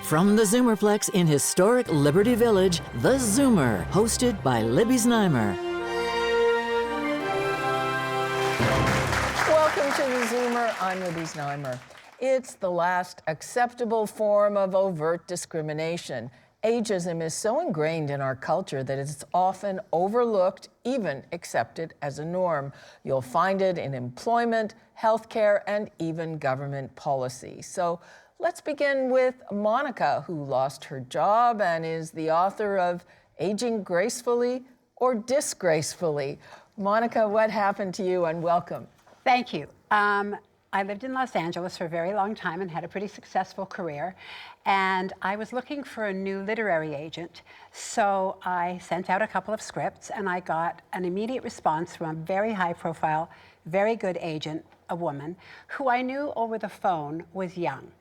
From the Zoomerplex in historic Liberty Village, the Zoomer, hosted by Libby Znaimer. Welcome to the Zoomer. I'm Libby Znaimer. It's the last acceptable form of overt discrimination. Ageism is so ingrained in our culture that it's often overlooked, even accepted as a norm. You'll find it in employment, healthcare, and even government policy. So let's begin with Monica, who lost her job and is the author of Aging Gracefully or Disgracefully. Monica, what happened to you, and welcome. Thank you. I lived in Los Angeles for a very long time and had a pretty successful career. And I was looking for a new literary agent. So I sent out a couple of scripts and I got an immediate response from a very high profile, very good agent, a woman, who I knew over the phone was young.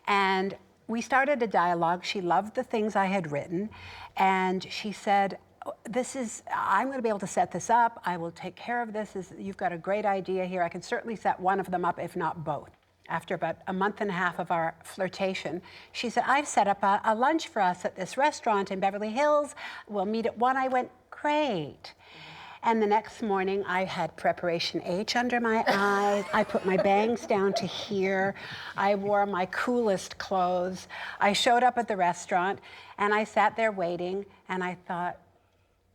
And we started a dialogue. She loved the things I had written. And she said, I'm going to be able to set this up. I will take care of this. You've got a great idea here. I can certainly set one of them up, if not both. After about a month and a half of our flirtation, she said, I've set up a lunch for us at this restaurant in Beverly Hills. We'll meet at 1. I went, great. And the next morning, I had preparation H under my eyes. I put my bangs down to here. I wore my coolest clothes. I showed up at the restaurant, and I sat there waiting, and I thought,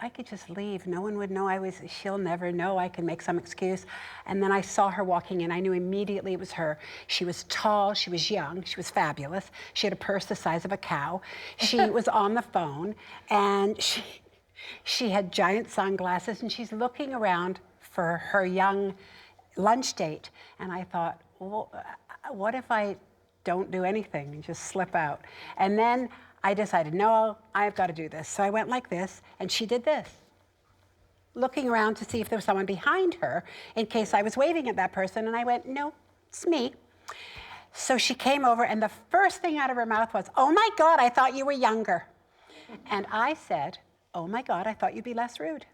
I could just leave. No one would know she'll never know. I can make some excuse. And then I saw her walking in. I knew immediately it was her. She was tall, she was young, she was fabulous. She had a purse the size of a cow. She was on the phone, and she had giant sunglasses, and she's looking around for her young lunch date. And I thought, well, what if I don't do anything and just slip out? And then I decided, no, I've got to do this. So I went like this, and she did this, looking around to see if there was someone behind her in case I was waving at that person. And I went, no, it's me. So she came over, and the first thing out of her mouth was, oh my God, I thought you were younger. And I said, oh my God, I thought you'd be less rude.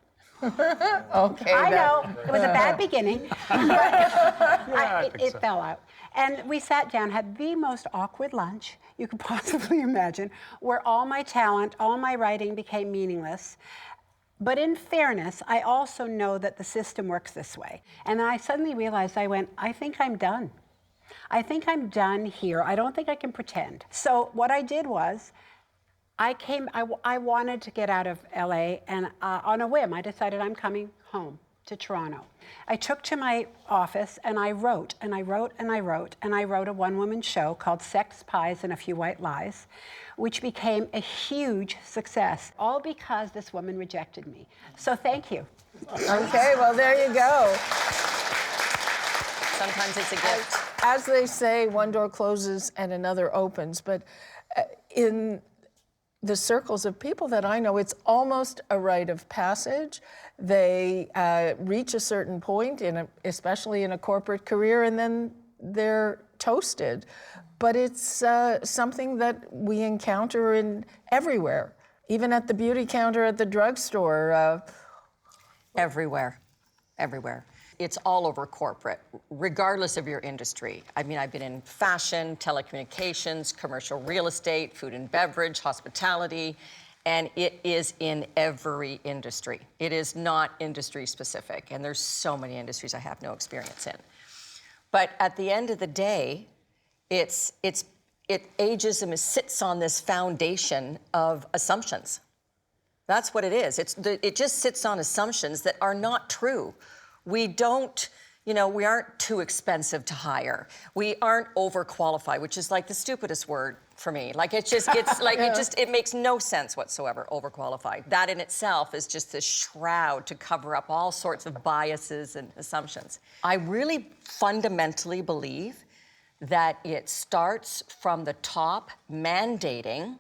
Okay. I know, it was a bad beginning, but it fell out. And we sat down, had the most awkward lunch you could possibly imagine, where all my talent, all my writing became meaningless. But in fairness, I also know that the system works this way. And then I suddenly realized, I think I'm done. I think I'm done here. I don't think I can pretend. So what I did was, I wanted to get out of LA, and on a whim, I decided I'm coming home to Toronto. I took to my office and I wrote, and I wrote, and I wrote, and I wrote a one-woman show called Sex, Pies, and a Few White Lies, which became a huge success, all because this woman rejected me. So thank you. Okay, well, there you go. Sometimes it's a gift. As they say, one door closes and another opens, but in the circles of people that I know, it's almost a rite of passage. They reach a certain point, especially in a corporate career, and then they're toasted. But it's something that we encounter everywhere, even at the beauty counter at the drugstore. Everywhere. It's all over corporate, regardless of your industry. I mean, I've been in fashion, telecommunications, commercial real estate, food and beverage, hospitality, and it is in every industry. It is not industry specific, and there's so many industries I have no experience in. But at the end of the day, ageism sits on this foundation of assumptions. That's what it is. It just sits on assumptions that are not true. We don't, we aren't too expensive to hire. We aren't overqualified, which is like the stupidest word for me. Like it just gets, it makes no sense whatsoever, overqualified. That in itself is just this shroud to cover up all sorts of biases and assumptions. I really fundamentally believe that it starts from the top mandating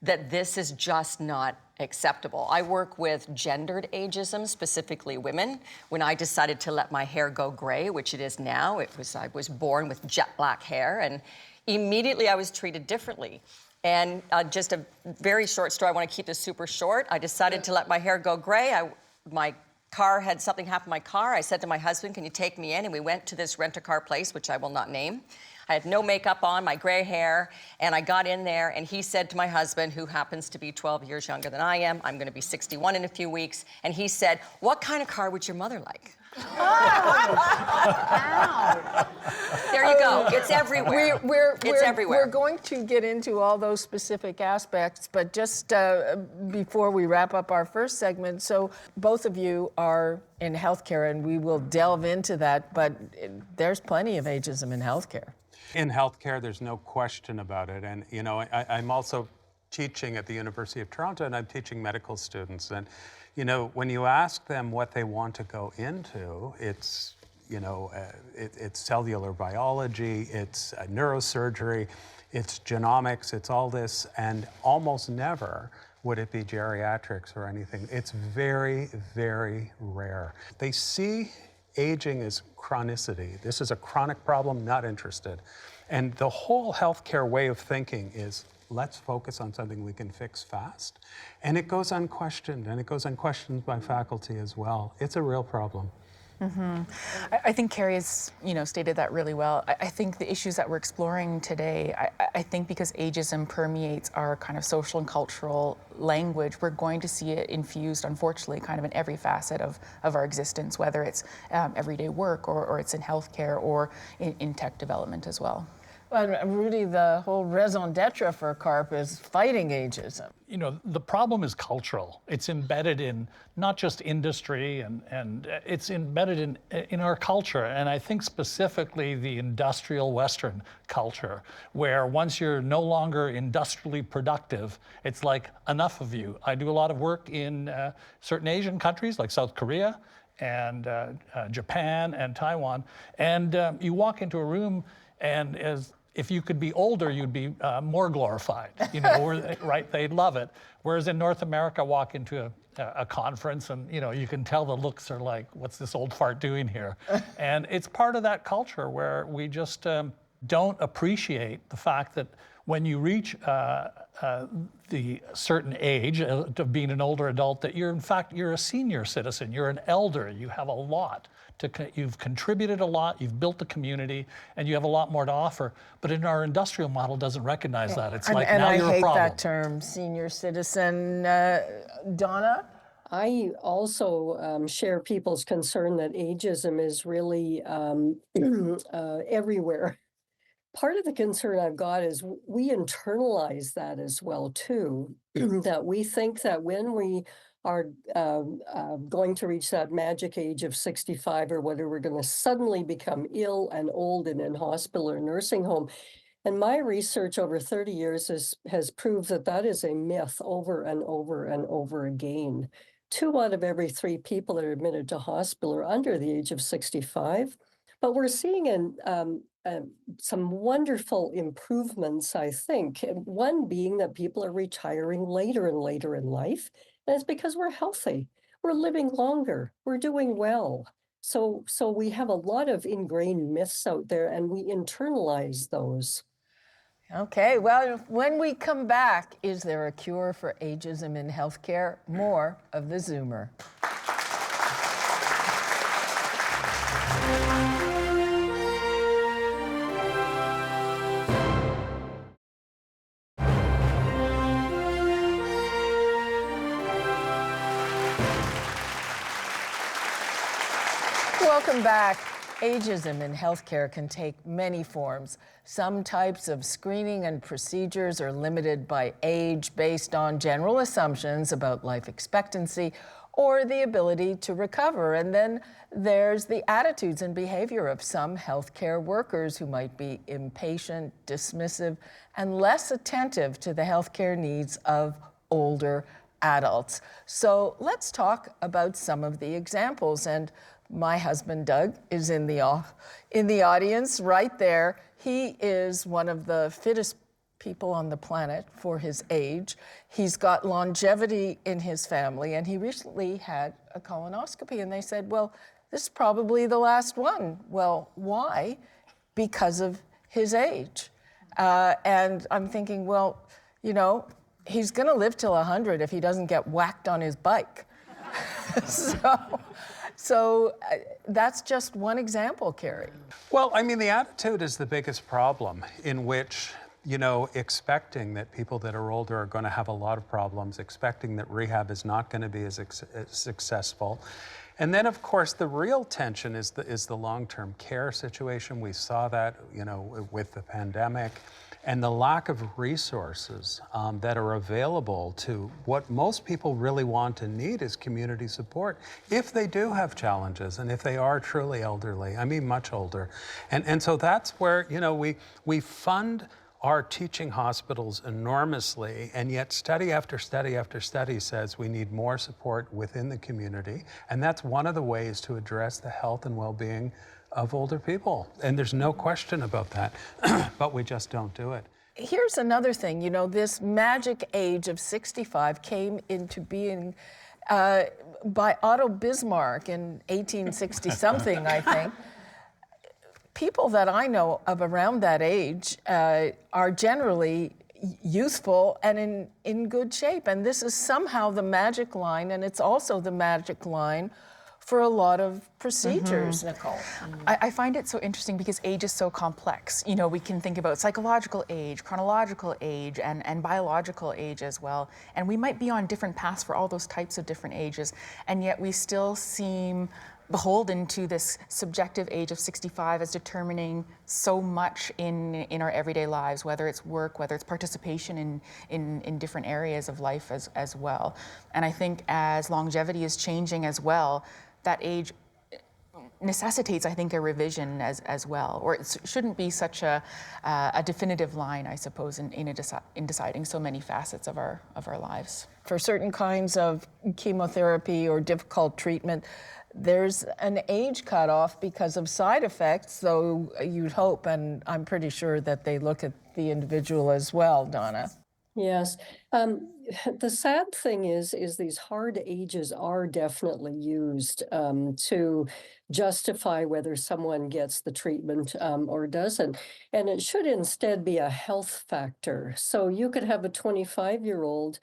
that this is just not acceptable. I work with gendered ageism, specifically women. When I decided to let my hair go gray, which it is now, I was born with jet black hair, and immediately I was treated differently. And just a very short story, I want to keep this super short. I decided to let my hair go gray. My car had something happen to my car. I said to my husband, can you take me in? And we went to this rent-a-car place, which I will not name. I had no makeup on, my gray hair, and I got in there, and he said to my husband, who happens to be 12 years younger than I am, I'm gonna be 61 in a few weeks, and he said, "What kind of car would your mother like?" Wow. There you go. It's everywhere. It's everywhere. We're going to get into all those specific aspects, but just before we wrap up our first segment, so both of you are in healthcare, and we will delve into that, but there's plenty of ageism in healthcare. In healthcare, there's no question about it. And, you know, I'm also teaching at the University of Toronto, and I'm teaching medical students. And, you know, when you ask them what they want to go into, it's, you know, it's cellular biology, it's neurosurgery, it's genomics, it's all this, and almost never would it be geriatrics or anything. It's very, very rare. They see aging as chronicity. This is a chronic problem, not interested. And the whole healthcare way of thinking is, let's focus on something we can fix fast. And it goes unquestioned, and it goes unquestioned by faculty as well. It's a real problem. Mm-hmm. I think Kerry has, stated that really well. I think the issues that we're exploring today, I think because ageism permeates our kind of social and cultural language, we're going to see it infused, unfortunately, kind of in every facet of our existence, whether it's everyday work or it's in healthcare or in tech development as well. Well, Rudy, the whole raison d'etre for CARP is fighting ageism. The problem is cultural. It's embedded in not just industry, and it's embedded in our culture. And I think specifically the industrial Western culture, where once you're no longer industrially productive, it's like, enough of you. I do a lot of work in certain Asian countries like South Korea and Japan and Taiwan. And you walk into a room, and if you could be older, you'd be more glorified, right? They love it. Whereas in North America, walk into a conference and, you can tell the looks are like, what's this old fart doing here? And it's part of that culture where we just don't appreciate the fact that when you reach the certain age of being an older adult, that you're a senior citizen, you're an elder, you have a lot. You've contributed a lot, you've built the community, and you have a lot more to offer. But in our industrial model, doesn't recognize that. It's like, now you're a problem. And I hate that term, senior citizen. Donna? I also share people's concern that ageism is really everywhere. Part of the concern I've got is we internalize that as well, too, that we think that when we are going to reach that magic age of 65 or whether we're going to suddenly become ill and old and in hospital or nursing home. And my research over 30 years has proved that that is a myth over and over and over again. 2 out of every 3 people that are admitted to hospital are under the age of 65. But we're seeing some wonderful improvements, I think. One being that people are retiring later and later in life. And it's because we're healthy. We're living longer. We're doing well. So we have a lot of ingrained myths out there, and we internalize those. Okay, well, when we come back, is there a cure for ageism in healthcare? More of the Zoomer. Welcome back. Ageism in healthcare can take many forms. Some types of screening and procedures are limited by age based on general assumptions about life expectancy or the ability to recover. And then there's the attitudes and behavior of some healthcare workers who might be impatient, dismissive, and less attentive to the healthcare needs of older adults. So let's talk about some of the examples. And my husband, Doug, is in the audience right there. He is one of the fittest people on the planet for his age. He's got longevity in his family, and he recently had a colonoscopy, and they said, well, this is probably the last one. Well, why? Because of his age. And I'm thinking, well, he's going to live till 100 if he doesn't get whacked on his bike. So that's just one example, Kerry. Well, I mean, the attitude is the biggest problem, in which, you know, expecting that people that are older are going to have a lot of problems, expecting that rehab is not going to be as successful. And then, of course, the real tension is the long-term care situation. We saw that, you know, with the pandemic, and the lack of resources that are available to what most people really want and need is community support if they do have challenges and if they are truly elderly, I mean much older. And so that's where, you know, we fund our teaching hospitals enormously, and yet study after study after study says we need more support within the community, and that's one of the ways to address the health and well-being of older people. And there's no question about that, but we just don't do it. Here's another thing, you know, this magic age of 65 came into being by Otto Bismarck in 1860-something, I think. People that I know of around that age are generally youthful and in good shape. And this is somehow the magic line, and it's also the magic line for a lot of procedures, Nicole. I find it so interesting because age is so complex. You know, we can think about psychological age, chronological age, and biological age as well. And we might be on different paths for all those types of different ages, and yet we still seem beholden to this subjective age of 65 as determining so much in our everyday lives, whether it's work, whether it's participation in different areas of life as well. And I think as longevity is changing as well, that age necessitates, I think, a revision as well, or it shouldn't be such a definitive line, I suppose, in deciding so many facets of our lives. For certain kinds of chemotherapy or difficult treatment, there's an age cutoff because of side effects, so you'd hope, and I'm pretty sure that they look at the individual as well, Donna. Yes. The sad thing is these hard ages are definitely used to justify whether someone gets the treatment or doesn't. And it should instead be a health factor. So you could have a 25-year-old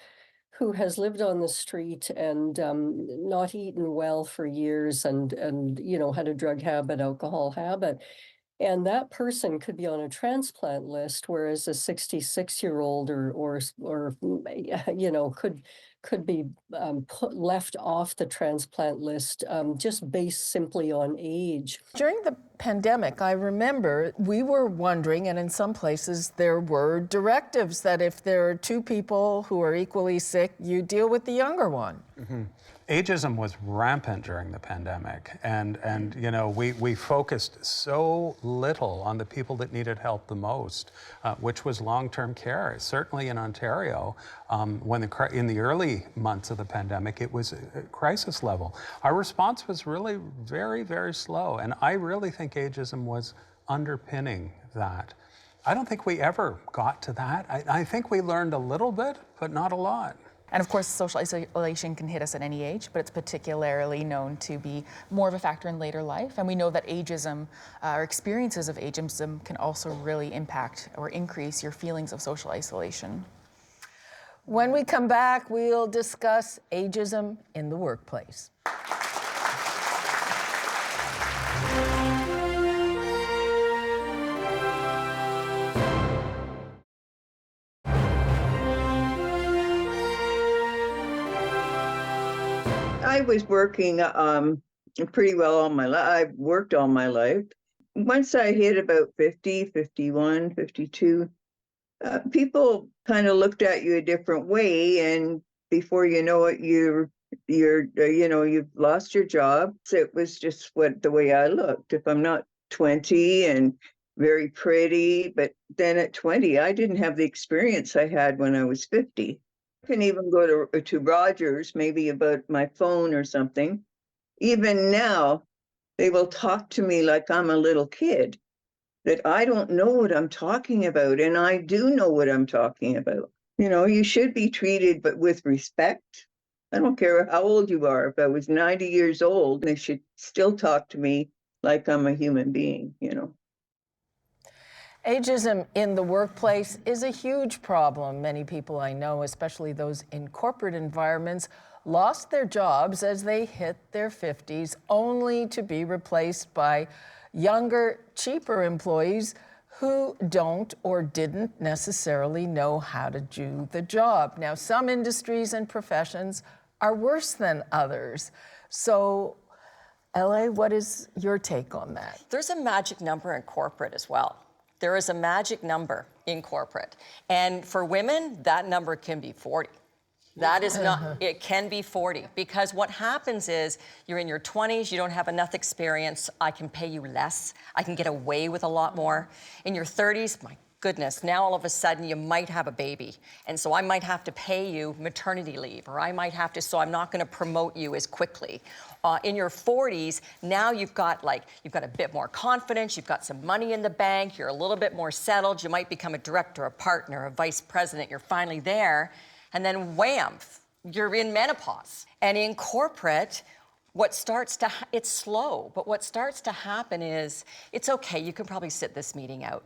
who has lived on the street and not eaten well for years and you know, had a drug habit, alcohol habit. And that person could be on a transplant list, whereas a 66-year-old or you know, could be left off the transplant list just based simply on age. During the pandemic, I remember we were wondering, and in some places there were directives that if there are two people who are equally sick, you deal with the younger one. Mm-hmm. Ageism was rampant during the pandemic, and you know, we focused so little on the people that needed help the most, which was long-term care. Certainly in Ontario, in the early months of the pandemic, it was a crisis level. Our response was really very, very slow, and I really think ageism was underpinning that. I don't think we ever got to that. I think we learned a little bit, but not a lot. And of course, social isolation can hit us at any age, but it's particularly known to be more of a factor in later life. And we know that ageism, or experiences of ageism, can also really impact or increase your feelings of social isolation. When we come back, we'll discuss ageism in the workplace. I was working pretty well all my life. I've worked all my life. Once I hit about 50, 51, 52, people kind of looked at you a different way, and before you know it, you've lost your job. So it was just the way I looked. If I'm not 20 and very pretty, but then at 20, I didn't have the experience I had when I was 50. I can even go to Rogers, maybe about my phone or something. Even now, they will talk to me like I'm a little kid, that I don't know what I'm talking about, and I do know what I'm talking about. You know, you should be treated but with respect. I don't care how old you are. If I was 90 years old, they should still talk to me like I'm a human being, you know. Ageism in the workplace is a huge problem. Many people I know, especially those in corporate environments, lost their jobs as they hit their 50s, only to be replaced by younger, cheaper employees who don't or didn't necessarily know how to do the job. Now, some industries and professions are worse than others. So, LA, what is your take on that? There's a magic number in corporate as well. There is a magic number in corporate. And for women, that number can be 40. That is not, it can be 40, because what happens is you're in your 20s, you don't have enough experience, I can pay you less, I can get away with a lot more. In your 30s, my goodness, now all of a sudden you might have a baby. And so I might have to pay you maternity leave, or I might have to, so I'm not gonna promote you as quickly. In your 40s, now you've got a bit more confidence, you've got some money in the bank, you're a little bit more settled, you might become a director, a partner, a vice president, you're finally there. And then wham, you're in menopause. And in corporate, it's slow, but what starts to happen is, it's okay, you can probably sit this meeting out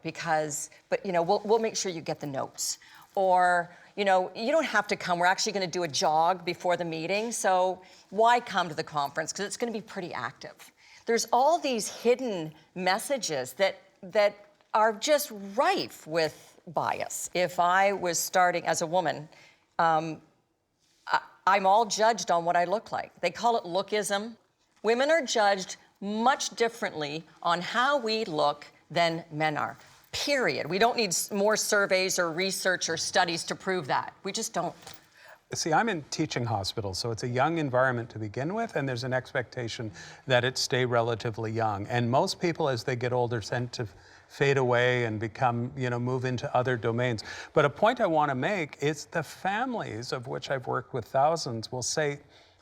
but we'll make sure you get the notes. Or, you don't have to come, we're actually gonna do a jog before the meeting, so why come to the conference? Because it's gonna be pretty active. There's all these hidden messages that are just rife with bias. If I was starting as a woman, I'm all judged on what I look like. They call it lookism. Women are judged much differently on how we look than men are, period. We don't need more surveys or research or studies to prove that. We just don't. See, I'm in teaching hospitals, so it's a young environment to begin with, and there's an expectation that it stay relatively young. And most people, as they get older, tend to fade away and become, move into other domains. But a point I want to make is the families, of which I've worked with thousands, will say,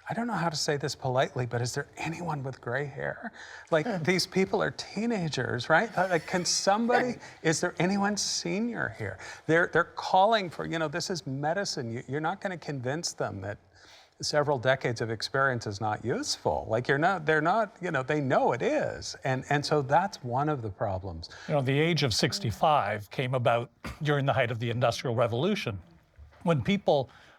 I don't know how to say this politely, but is there anyone with gray hair? Like, these people are teenagers, right? Like, can somebody, is there anyone senior here? They're calling for, this is medicine. You're not going to convince them that several decades of experience is not useful. Like, they're not, they know it is. And so that's one of the problems. The age of 65 came about during the height of the Industrial Revolution, when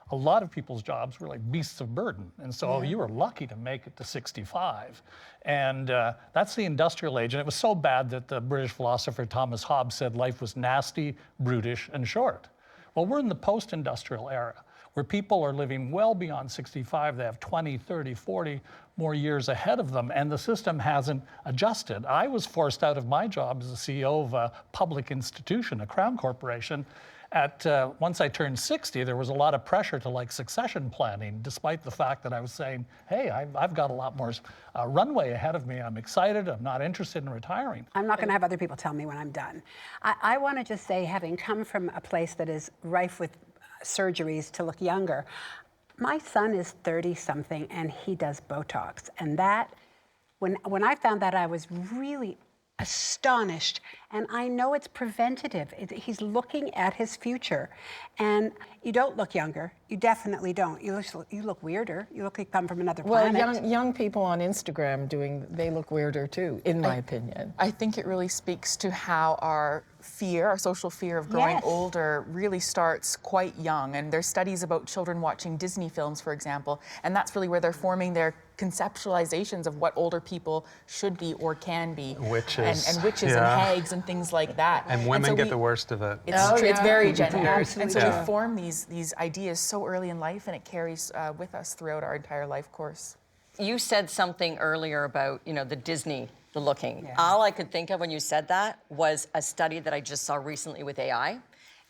a lot of people's jobs were like beasts of burden. And so you were lucky to make it to 65. And that's the industrial age. And it was so bad that the British philosopher Thomas Hobbes said life was nasty, brutish, and short. Well, we're in the post-industrial era, where people are living well beyond 65. They have 20, 30, 40 more years ahead of them, and the system hasn't adjusted. I was forced out of my job as the CEO of a public institution, a Crown corporation. Once I turned 60, there was a lot of pressure to succession planning, despite the fact that I was saying, hey, I've got a lot more runway ahead of me. I'm excited. I'm not interested in retiring. I'm not going to have other people tell me when I'm done. I want to just say, having come from a place that is rife with surgeries to look younger, my son is 30-something and he does Botox. And that, when I found that, I was really astonished. And I know it's preventative. He's looking at his future. And you don't look younger. You definitely don't. You look weirder. You look like you come from another planet. Well, young people on Instagram they look weirder too, in my opinion. I think it really speaks to how our social fear of growing older really starts quite young. And there's studies about children watching Disney films, for example, and that's really where they're forming their conceptualizations of what older people should be or can be. Witches. And witches and hags and things like that. And women get the worst of it. It's very gendered. Absolutely. And so we form these ideas so early in life, and it carries with us throughout our entire life course. You said something earlier about, the Disney, the looking. Yeah. All I could think of when you said that was a study that I just saw recently with AI.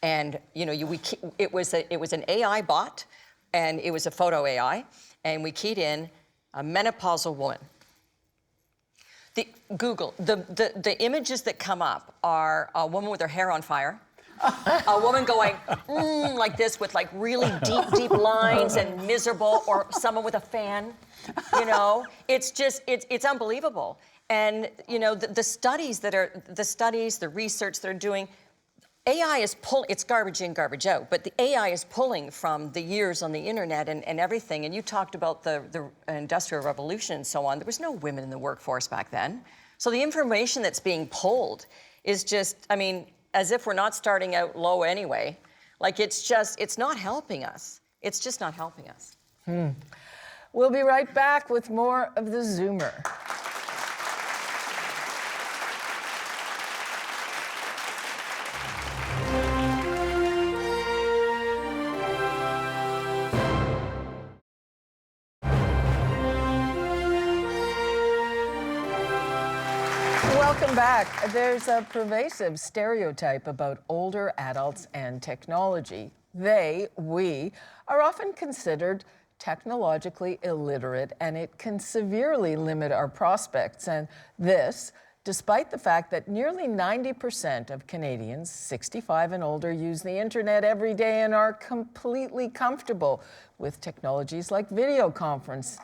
And, it was an AI bot, and it was a photo AI, and we keyed in a menopausal woman. The images that come up are a woman with her hair on fire, a woman going like this with really deep lines and miserable, or someone with a fan. It's unbelievable. And the research they're doing, AI is it's garbage in, garbage out, but the AI is pulling from the years on the internet and everything. And you talked about the Industrial Revolution and so on. There was no women in the workforce back then. So the information that's being pulled is just, as if we're not starting out low anyway. It's not helping us. It's just not helping us. We'll be right back with more of the Zoomer. Welcome back. There's a pervasive stereotype about older adults and technology. They, we, are often considered technologically illiterate, and it can severely limit our prospects. And this, despite the fact that nearly 90% of Canadians 65 and older use the internet every day and are completely comfortable with technologies like video conference.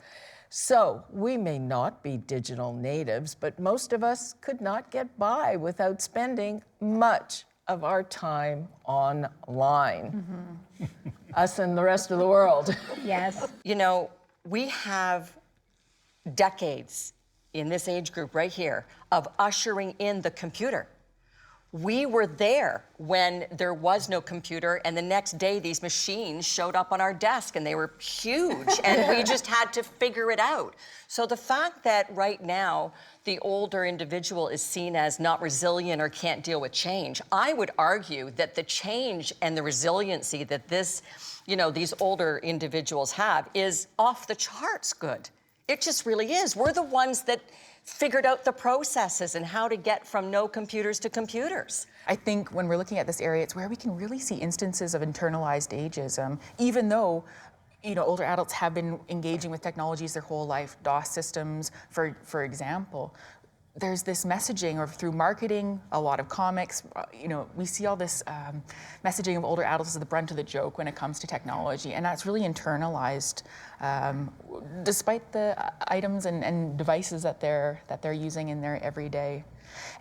So we may not be digital natives, but most of us could not get by without spending much of our time online. Us and the rest of the world. Yes. You know, we have decades in this age group right here of ushering in the computer. We were there when there was no computer, and the next day these machines showed up on our desk and they were huge and we just had to figure it out. So the fact that right now the older individual is seen as not resilient or can't deal with change, I would argue that the change and the resiliency that these older individuals have is off the charts good. It just really is. We're the ones that figured out the processes and how to get from no computers to computers. I think when we're looking at this area, it's where we can really see instances of internalized ageism, even though older adults have been engaging with technologies their whole life, DOS systems, for example. There's this messaging, or through marketing, a lot of comics, we see all this messaging of older adults as the brunt of the joke when it comes to technology, and that's really internalized, despite the items and devices that they're using in their everyday.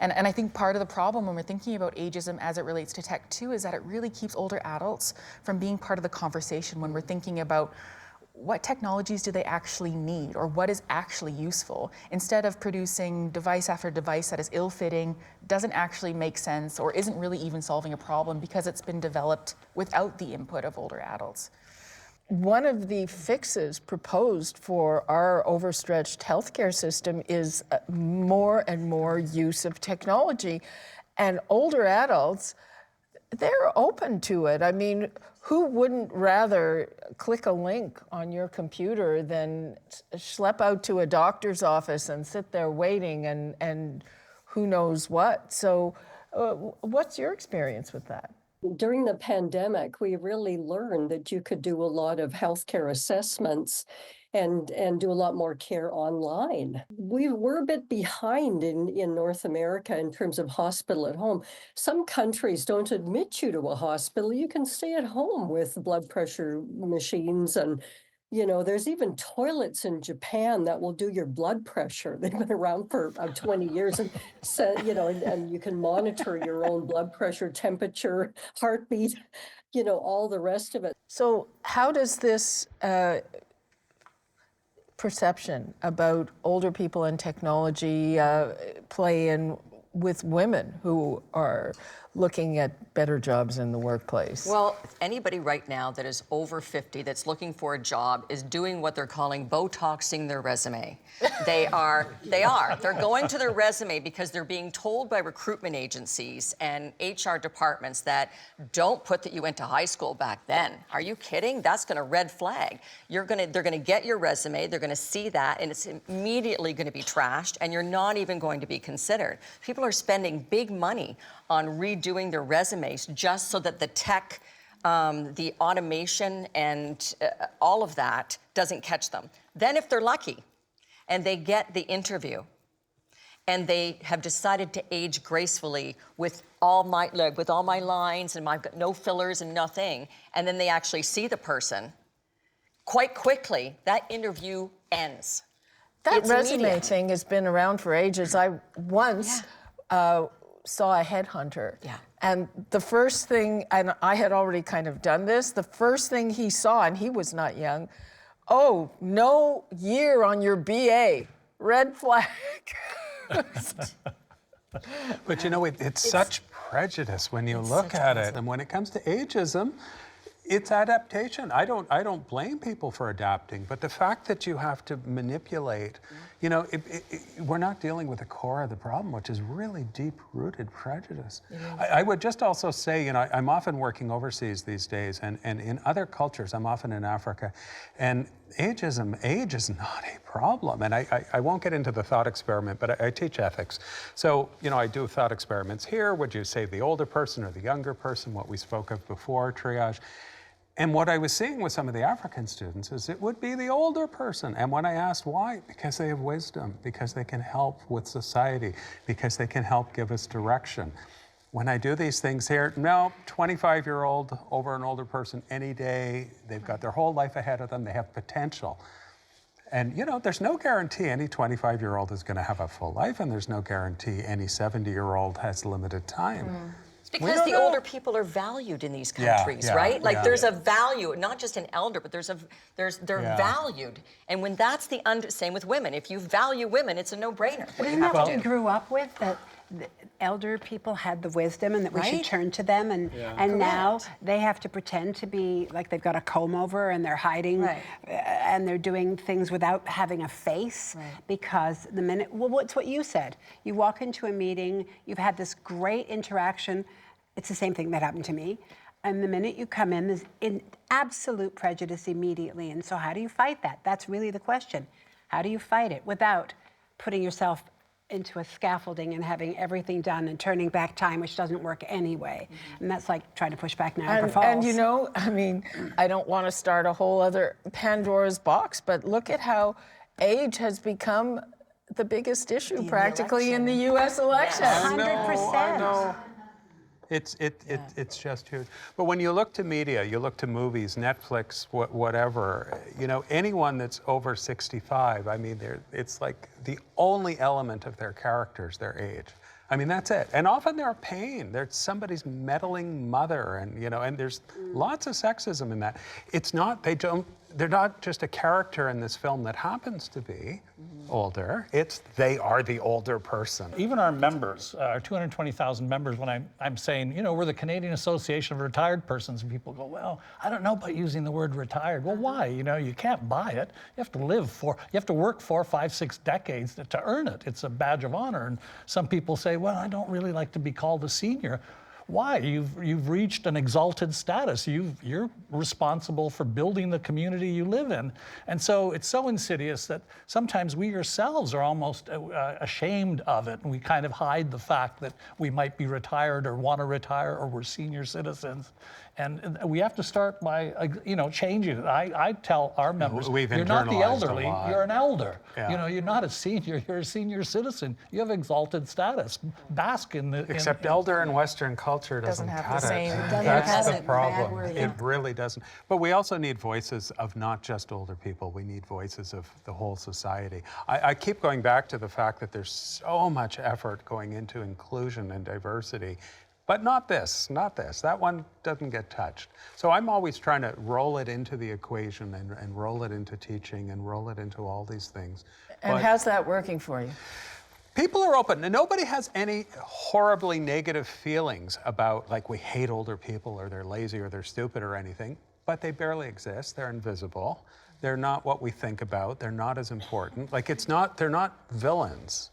And I think part of the problem when we're thinking about ageism as it relates to tech too is that it really keeps older adults from being part of the conversation when we're thinking about what technologies do they actually need, or what is actually useful, instead of producing device after device that is ill-fitting, doesn't actually make sense, or isn't really even solving a problem because it's been developed without the input of older adults. One of the fixes proposed for our overstretched healthcare system is more and more use of technology, and older adults, they're open to it. I mean, who wouldn't rather click a link on your computer than schlep out to a doctor's office and sit there waiting and who knows what? So what's your experience with that? During the pandemic, we really learned that you could do a lot of healthcare assessments and do a lot more care online. We're a bit behind in North America in terms of hospital at home. Some countries don't admit you to a hospital. You can stay at home with blood pressure machines, and there's even toilets in Japan that will do your blood pressure. They've been around for about 20 years, and so, and you can monitor your own blood pressure, temperature, heartbeat, all the rest of it. So how does this perception about older people and technology play in with women who are looking at better jobs in the workplace? Well, anybody right now that is over 50 that's looking for a job is doing what they're calling Botoxing their resume. They're going to their resume because they're being told by recruitment agencies and HR departments that don't put that you went to high school back then. Are you kidding? That's gonna red flag. They're gonna get your resume, they're gonna see that, and it's immediately gonna be trashed, and you're not even going to be considered. People are spending big money on redoing their resumes just so that the tech, the automation and all of that doesn't catch them. Then if they're lucky and they get the interview and they have decided to age gracefully with all my lines and I've got no fillers and nothing, and then they actually see the person, quite quickly that interview ends. That resume thing has been around for ages. I once saw a headhunter. Yeah. And the first thing, and I had already kind of done this, the first thing he saw, and he was not young, oh, no year on your BA, red flag. But it's such prejudice when you look at it. And when it comes to ageism, It's adaptation. I don't blame people for adapting, but the fact that you have to manipulate, you know, we're not dealing with the core of the problem, which is really deep-rooted prejudice. I would just also say, you know, I'm often working overseas these days, and in other cultures, I'm often in Africa, and age is not a problem. And I won't get into the thought experiment, but I teach ethics. So, you know, I do thought experiments here. Would you save the older person or the younger person? What we spoke of before, triage. And what I was seeing with some of the African students is it would be the older person. And when I asked why, because they have wisdom, because they can help with society, because they can help give us direction. When I do these things here, no, 25-year-old over an older person any day, they've got their whole life ahead of them, they have potential. And you know, there's no guarantee any 25-year-old is gonna have a full life, and there's no guarantee any 70-year-old has limited time. Because the older people are valued in these countries, right? Like there's a value, not just an elder, but they're valued. And when that's same with women. If you value women, it's a no-brainer. But isn't that what we grew up with? That the elder people had the wisdom and that we should turn to them, and now they have to pretend to be like they've got a comb over and they're hiding and they're doing things without having a face because the minute, well, it's what you said. You walk into a meeting, you've had this great interaction. It's the same thing that happened to me. And the minute you come in, there's absolute prejudice immediately. And so how do you fight that? That's really the question. How do you fight it without putting yourself into a scaffolding and having everything done and turning back time, which doesn't work anyway? And that's like trying to push back Niagara Falls. And you know, I mean, I don't want to start a whole other Pandora's box, but look at how age has become the biggest issue practically in the U.S. election. 100%. I know. It's just huge. But when you look to media, you look to movies, Netflix, whatever, you know, anyone that's over 65, I mean, it's like the only element of their characters, their age. I mean, that's it. And often they're a pain. They're somebody's meddling mother, and, you know, and there's lots of sexism in that. It's not, they're not just a character in this film that happens to be older. They are the older person. Even our members, our 220,000 members, when I'm saying, you know, we're the Canadian Association of Retired Persons, and people go, well, I don't know about using the word retired. Well, why? You know, you can't buy it. You have to work 4, 5, 6 decades to earn it. It's a badge of honor. And some people say, well, I don't really like to be called a senior. Why? You've reached an exalted status. You're responsible for building the community you live in. And so it's so insidious that sometimes we ourselves are almost ashamed of it, and we kind of hide the fact that we might be retired or want to retire or we're senior citizens. And we have to start by, you know, changing it. I tell our members, you're not the elderly, you're an elder. You know, you're not a senior, you're a senior citizen. You have exalted status. Bask in the... Except elder in Western culture doesn't have cut the same. it. That's the problem. It really doesn't. But we also need voices of not just older people. We need voices of the whole society. I keep going back to the fact that there's so much effort going into inclusion and diversity. But not this. That one doesn't get touched. So I'm always trying to roll it into the equation and roll it into teaching and roll it into all these things. And how's that working for you? People are open, and nobody has any horribly negative feelings about, like, we hate older people or they're lazy or they're stupid or anything, but they barely exist. They're invisible. They're not what we think about. They're not as important. Like, they're not villains.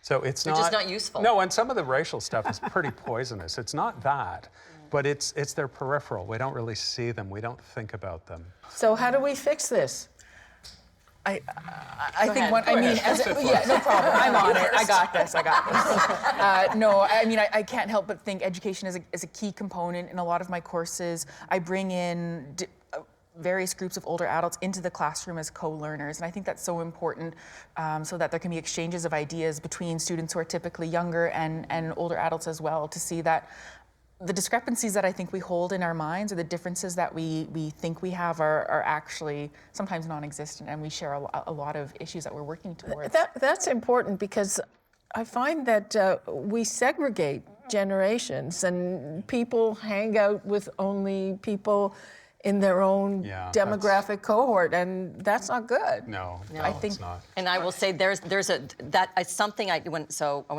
So they're just not useful. No, and some of the racial stuff is pretty poisonous. It's not that, but it's their peripheral. We don't really see them. We don't think about them. So how do we fix this? I think no problem. I'm on it. I got this. No, I mean, I can't help but think education is a key component in a lot of my courses. I bring in various groups of older adults into the classroom as co-learners, and I think that's so important so that there can be exchanges of ideas between students who are typically younger and older adults as well, to see that the discrepancies that I think we hold in our minds, or the differences that we think we have, are actually sometimes non-existent, and we share a lot of issues that we're working towards. That's important, because I find that we segregate generations, and people hang out with only people in their own demographic cohort, and that's not good. No, I think it's not. And I will say when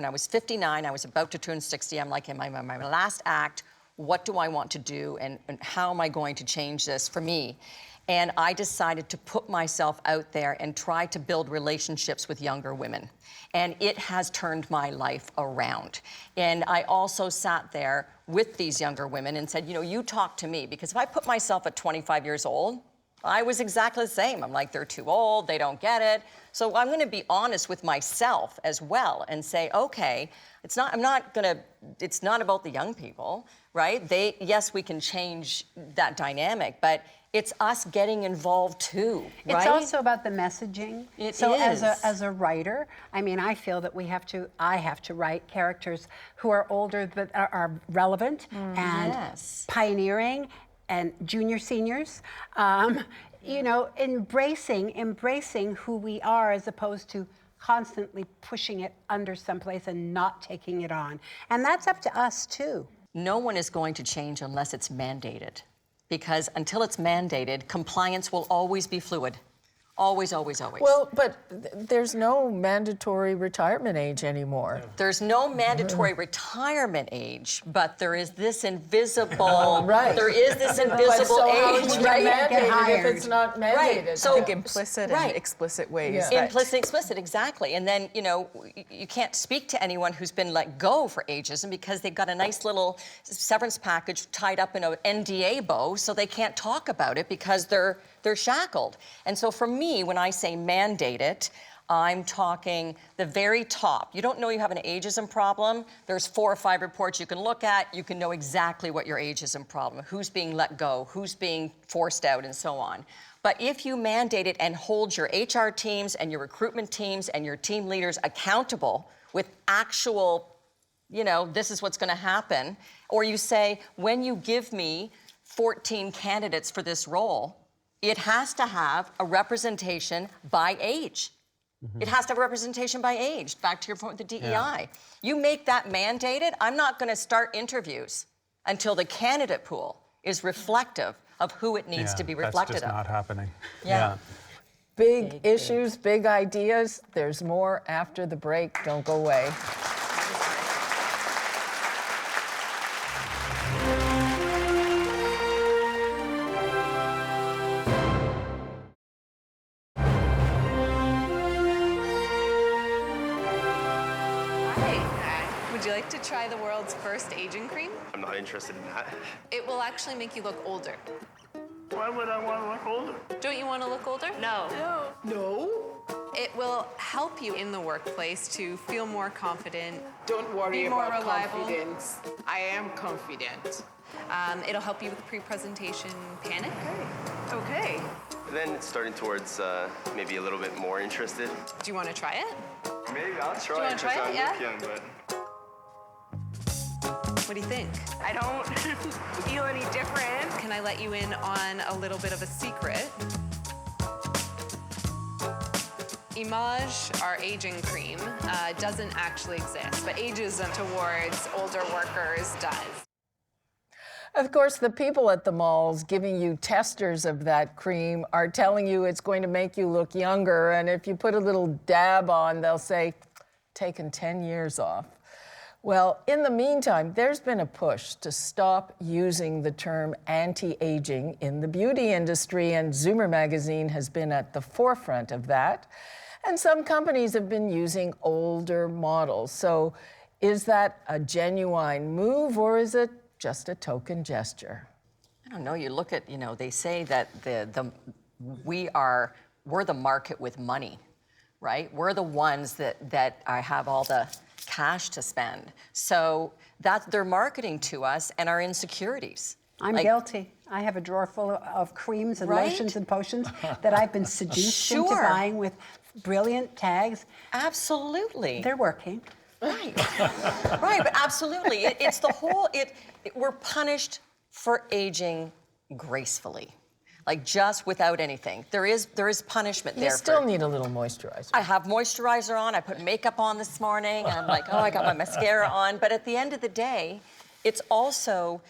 I was 59, I was about to turn 60. I'm like, in my last act, what do I want to do, and how am I going to change this for me? And I decided to put myself out there and try to build relationships with younger women. And it has turned my life around. And I also sat there with these younger women and said, you know, you talk to me, because if I put myself at 25 years old, I was exactly the same. I'm like, they're too old, they don't get it. So I'm gonna be honest with myself as well and say, okay, it's not about the young people, right? Yes, we can change that dynamic, but it's us getting involved too, right? It's also about the messaging. So as a writer, I mean, I feel that I have to write characters who are older but are relevant and pioneering and junior seniors. You know, embracing who we are as opposed to constantly pushing it under someplace and not taking it on. And that's up to us too. No one is going to change unless it's mandated. Because until it's mandated, compliance will always be fluid. Always, always, always. Well, but there's no mandatory retirement age anymore. There's no mandatory retirement age, but there is this invisible, there is this invisible age, right? If it's not mandated. Right. So, I think implicit and explicit ways. Yeah. Implicit, explicit, exactly. And then, you know, you can't speak to anyone who's been let go for ageism because they've got a nice little severance package tied up in an NDA bow, so they can't talk about it because they're shackled. And so for me, when I say mandate it, I'm talking the very top. You don't know you have an ageism problem. There's 4 or 5 reports you can look at. You can know exactly what your ageism problem, who's being let go, who's being forced out, and so on. But if you mandate it and hold your HR teams and your recruitment teams and your team leaders accountable with actual, you know, this is what's gonna happen, or you say, when you give me 14 candidates for this role, it has to have a representation by age. It has to have a representation by age, back to your point with the DEI. Yeah. You make that mandated, I'm not gonna start interviews until the candidate pool is reflective of who it needs to be reflected of. That's just not happening. Yeah. Big issues, big ideas. There's more after the break. Don't go away. Would you like to try the world's first aging cream? I'm not interested in that. It will actually make you look older. Why would I want to look older? Don't you want to look older? No. No? It will help you in the workplace to feel more confident. Don't worry be more about reliable. confidence. I am confident. It'll help you with pre-presentation panic. Okay. Then it's starting towards maybe a little bit more interested. Do you want to try it? Maybe I'll try Do you want to try it? Yeah. Young, but... What do you think? I don't feel any different. Can I let you in on a little bit of a secret? Image, our aging cream, doesn't actually exist, but ageism towards older workers does. Of course, the people at the malls giving you testers of that cream are telling you it's going to make you look younger, and if you put a little dab on, they'll say, taken 10 years off. Well, in the meantime, there's been a push to stop using the term anti-aging in the beauty industry, and Zoomer magazine has been at the forefront of that. And some companies have been using older models. So is that a genuine move, or is it just a token gesture? I don't know. You look at, you know, they say that we're the market with money, right? We're the ones that have all the cash to spend. So that they're marketing to us and our insecurities. I'm guilty. I have a drawer full of creams and lotions and potions that I've been seduced into buying with brilliant tags. Absolutely. They're working. Right. Right, but absolutely. It's the whole, we're punished for aging gracefully. Like just without anything. There is punishment there. You still need a little moisturizer. I have moisturizer on, I put makeup on this morning, and I'm like, oh, I got my mascara on. But at the end of the day, it's also,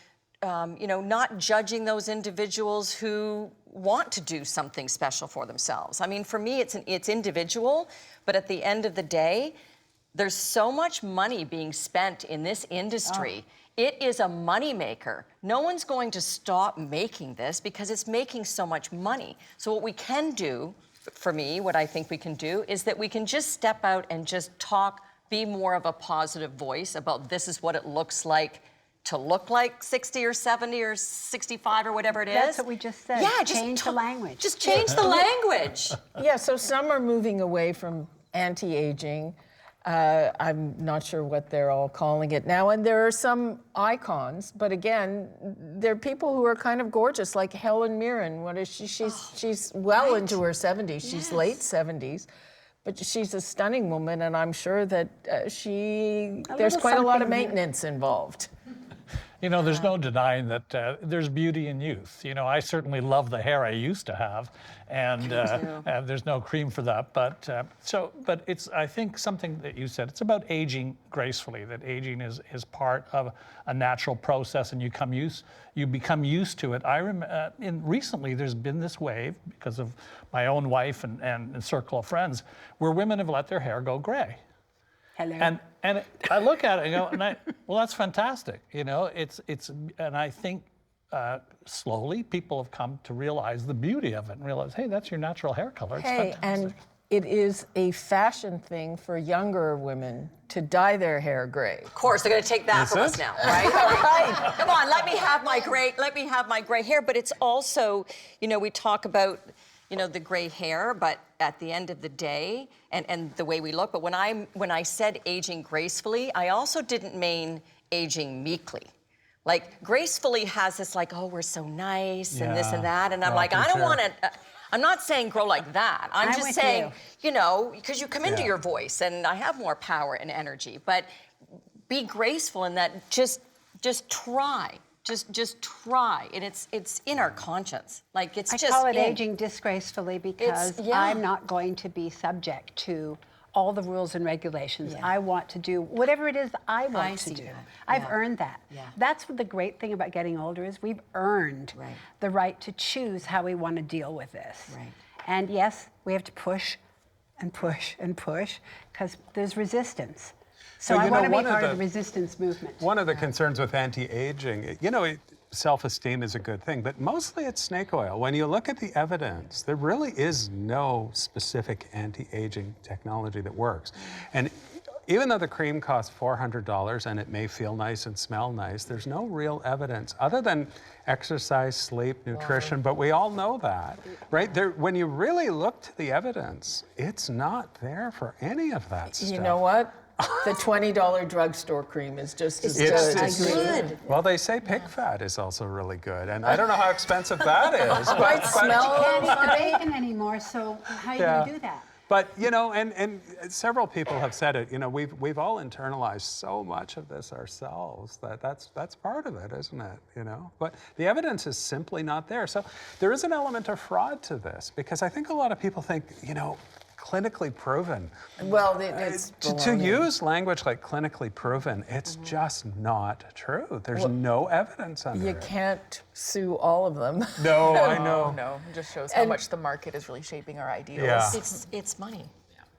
you know, not judging those individuals who want to do something special for themselves. I mean, for me, it's individual, but at the end of the day, there's so much money being spent in this industry It is a moneymaker. No one's going to stop making this because it's making so much money. So what we can do, for me, what I think we can do, is that we can just step out and just talk, be more of a positive voice about this is what it looks like to look like 60 or 70 or 65 or whatever it is. That's what we just said. Yeah, change the language. Just change the language. Yeah, so some are moving away from anti-aging. I'm not sure what they're all calling it now. And there are some icons, but again, there are people who are kind of gorgeous, like Helen Mirren. What is she? She's well into her 70s. She's late 70s. But she's a stunning woman, and I'm sure that there's quite a lot of maintenance involved. You know, there's no denying that there's beauty in youth. You know, I certainly love the hair I used to have, and there's no cream for that. But but it's, I think, something that you said. It's about aging gracefully. That aging is part of a natural process, and you become used to it. Recently, there's been this wave because of my own wife and circle of friends, where women have let their hair go gray. Hello. And I look at it and go, well, that's fantastic. You know, and I think slowly people have come to realize the beauty of it and realize, hey, that's your natural hair color. It's fantastic. And it is a fashion thing for younger women to dye their hair gray. Of course, they're going to take that from us now, right? Right. Come on, let me have my gray hair. But it's also, you know, we talk about, you know, the gray hair, but at the end of the day, and the way we look, but when I said aging gracefully, I also didn't mean aging meekly. Like, gracefully has this like, oh, we're so nice and this and that, and I'm like, I don't want to, I'm not saying grow like that. I'm just saying, you know, because you come into your voice, and I have more power and energy, but be graceful in that, just try. Just try, and it's in our conscience. Like, it's just. I call it aging disgracefully because I'm not going to be subject to all the rules and regulations. I want to do whatever it is I want to do. I've earned that. That's what the great thing about getting older is. We've earned the right to choose how we want to deal with this. And yes, we have to push and push and push because there's resistance. So I want to be part of the resistance movement. One of the concerns with anti-aging, you know, self-esteem is a good thing, but mostly it's snake oil. When you look at the evidence, there really is no specific anti-aging technology that works. And even though the cream costs $400 and it may feel nice and smell nice, there's no real evidence other than exercise, sleep, nutrition, but we all know that, right? When you really look to the evidence, it's not there for any of that stuff. You know what? The $20 drugstore cream is just as good. It's good. Well, they say pig fat is also really good, and I don't know how expensive that is. It might smell. You can't eat the bacon anymore, so how are you going to do that? But, you know, and several people have said it, you know, we've all internalized so much of this ourselves that's part of it, isn't it, you know? But the evidence is simply not there. So there is an element of fraud to this, because I think a lot of people think, you know, clinically proven. Well, it's to use language like clinically proven, it's just not true. There's no evidence under it. You can't sue all of them. No, I know. No, it just shows how much the market is really shaping our ideals. It's money.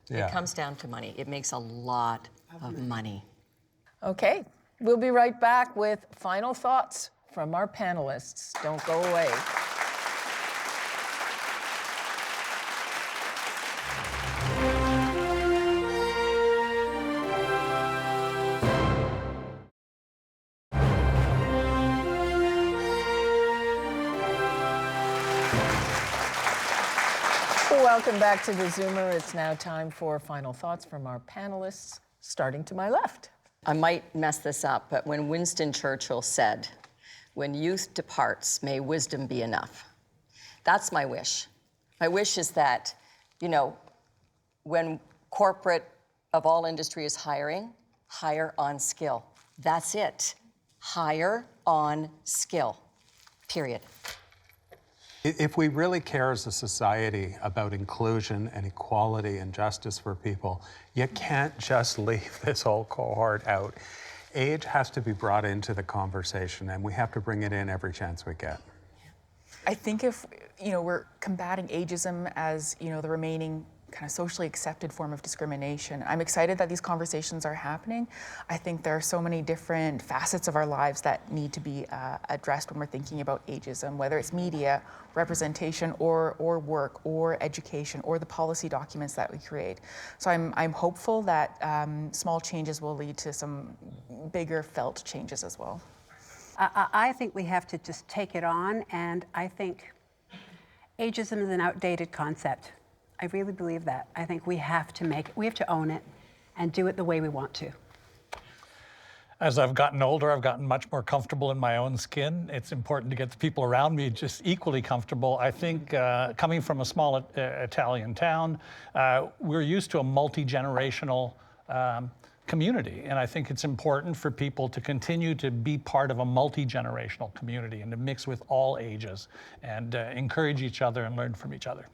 It comes down to money. It makes a lot of money. Okay, we'll be right back with final thoughts from our panelists. Don't go away. Welcome back to theZoomer. It's now time for final thoughts from our panelists, starting to my left. I might mess this up, but when Winston Churchill said, "When youth departs, may wisdom be enough." That's my wish. My wish is that, you know, when corporate of all industry is hiring, hire on skill. That's it. Hire on skill, period. If we really care as a society about inclusion and equality and justice for people, you can't just leave this whole cohort out. Age has to be brought into the conversation, and we have to bring it in every chance we get. I think if, you know, we're combating ageism as, you know, the remaining kind of socially accepted form of discrimination. I'm excited that these conversations are happening. I think there are so many different facets of our lives that need to be addressed when we're thinking about ageism, whether it's media, representation, or work, or education, or the policy documents that we create. So I'm hopeful that small changes will lead to some bigger felt changes as well. I think we have to just take it on, and I think ageism is an outdated concept. I really believe that. I think we have to own it and do it the way we want to. As I've gotten older, I've gotten much more comfortable in my own skin. It's important to get the people around me just equally comfortable. I think coming from a small Italian town, we're used to a multi-generational community. And I think it's important for people to continue to be part of a multi-generational community and to mix with all ages and encourage each other and learn from each other.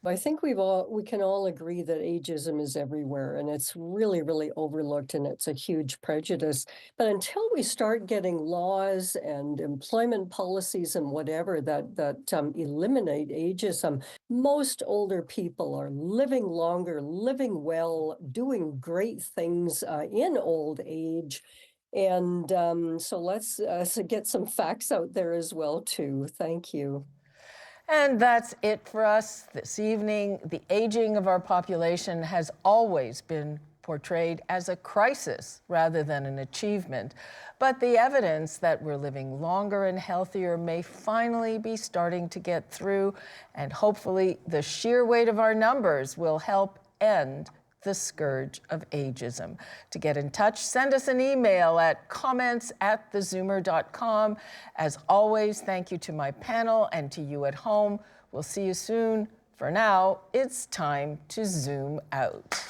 I think we can all agree that ageism is everywhere, and it's really, really overlooked, and it's a huge prejudice. But until we start getting laws and employment policies and whatever that eliminate ageism, most older people are living longer, living well, doing great things in old age. And so let's get some facts out there as well, too. Thank you. And that's it for us this evening. The aging of our population has always been portrayed as a crisis rather than an achievement. But the evidence that we're living longer and healthier may finally be starting to get through, and hopefully the sheer weight of our numbers will help end the scourge of ageism. To get in touch, send us an email at comments@thezoomer.com. As always, thank you to my panel and to you at home. We'll see you soon. For now, it's time to zoom out.